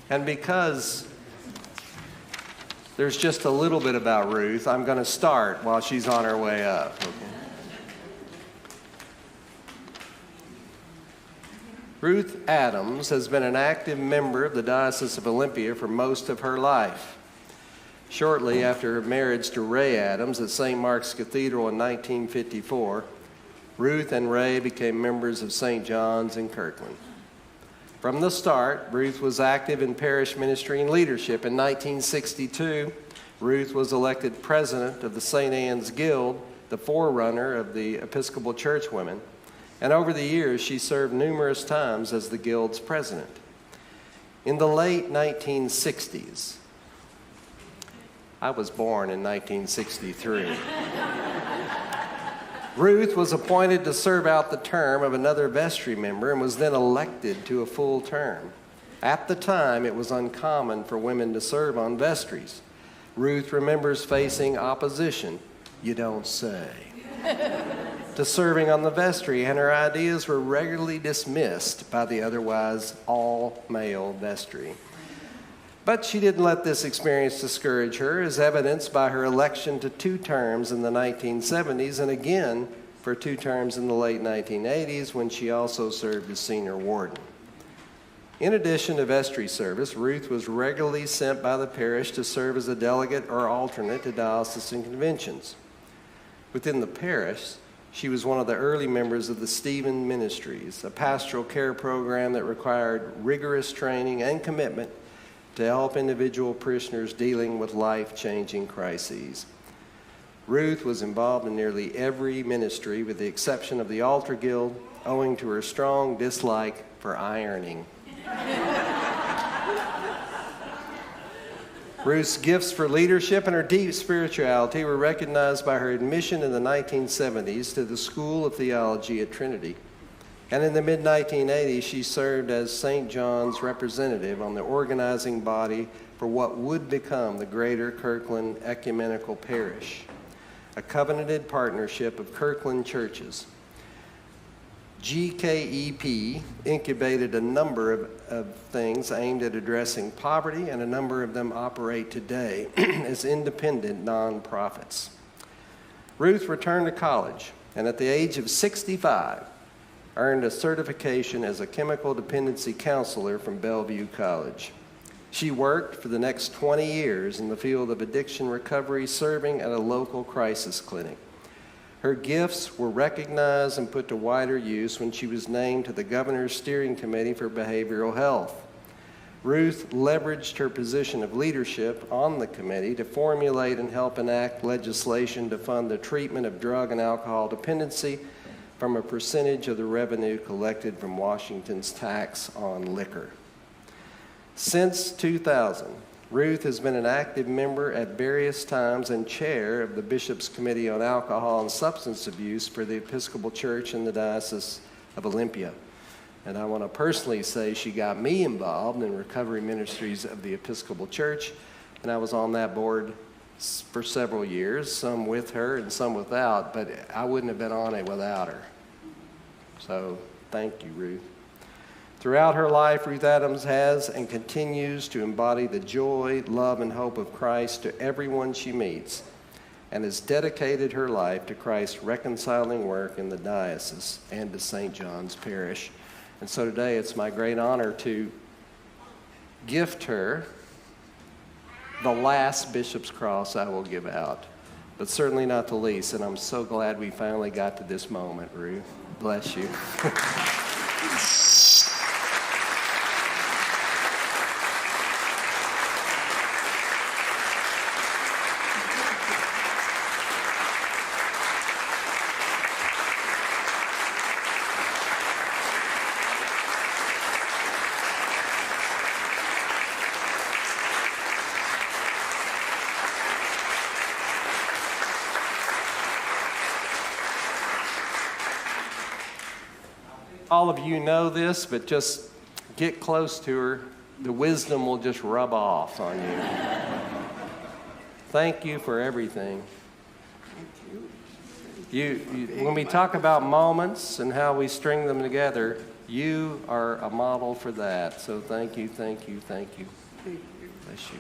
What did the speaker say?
And because there's just a little bit about Ruth, I'm going to start while she's on her way up. Okay? Ruth Adams has been an active member of the Diocese of Olympia for most of her life. Shortly after her marriage to Ray Adams at St. Mark's Cathedral in 1954, Ruth and Ray became members of St. John's in Kirkland. From the start, Ruth was active in parish ministry and leadership. In 1962, Ruth was elected president of the St. Anne's Guild, the forerunner of the Episcopal Churchwomen, and over the years she served numerous times as the Guild's president. In the late 1960s, I was born in 1963. Ruth was appointed to serve out the term of another vestry member and was then elected to a full term. At the time, it was uncommon for women to serve on vestries. Ruth remembers facing opposition, you don't say, to serving on the vestry, and her ideas were regularly dismissed by the otherwise all-male vestry. But she didn't let this experience discourage her, as evidenced by her election to 2 terms in the 1970s and again for 2 terms in the late 1980s when she also served as senior warden. In addition to vestry service, Ruth was regularly sent by the parish to serve as a delegate or alternate to diocesan conventions. Within the parish, she was one of the early members of the Stephen Ministries, a pastoral care program that required rigorous training and commitment to help individual parishioners dealing with life-changing crises. Ruth was involved in nearly every ministry with the exception of the Altar Guild, owing to her strong dislike for ironing. Ruth's gifts for leadership and her deep spirituality were recognized by her admission in the 1970s to the School of Theology at Trinity. And in the mid-1980s, she served as St. John's representative on the organizing body for what would become the Greater Kirkland Ecumenical Parish, a covenanted partnership of Kirkland churches. GKEP incubated a number of things aimed at addressing poverty, and a number of them operate today as independent nonprofits. Ruth returned to college, and at the age of 65, earned a certification as a chemical dependency counselor from Bellevue College. She worked for the next 20 years in the field of addiction recovery, serving at a local crisis clinic. Her gifts were recognized and put to wider use when she was named to the Governor's Steering Committee for Behavioral Health. Ruth leveraged her position of leadership on the committee to formulate and help enact legislation to fund the treatment of drug and alcohol dependency from a percentage of the revenue collected from Washington's tax on liquor. Since 2000, Ruth has been an active member at various times and chair of the Bishop's Committee on Alcohol and Substance Abuse for the Episcopal Church in the Diocese of Olympia. And I want to personally say she got me involved in recovery ministries of the Episcopal Church, and I was on that board for several years, some with her and some without, but I wouldn't have been on it without her. So thank you, Ruth. Throughout her life, Ruth Adams has and continues to embody the joy, love, and hope of Christ to everyone she meets, and has dedicated her life to Christ's reconciling work in the diocese and to St. John's Parish. And so today it's my great honor to gift her the last Bishop's Cross I will give out, but certainly not the least, and I'm so glad we finally got to this moment, Ruth. Bless you. All of you know this, but just get close to her. The wisdom will just rub off on you. Thank you for everything. You, when we talk about moments and how we string them together, You are a model for that. So thank you, thank you, thank you. Bless you.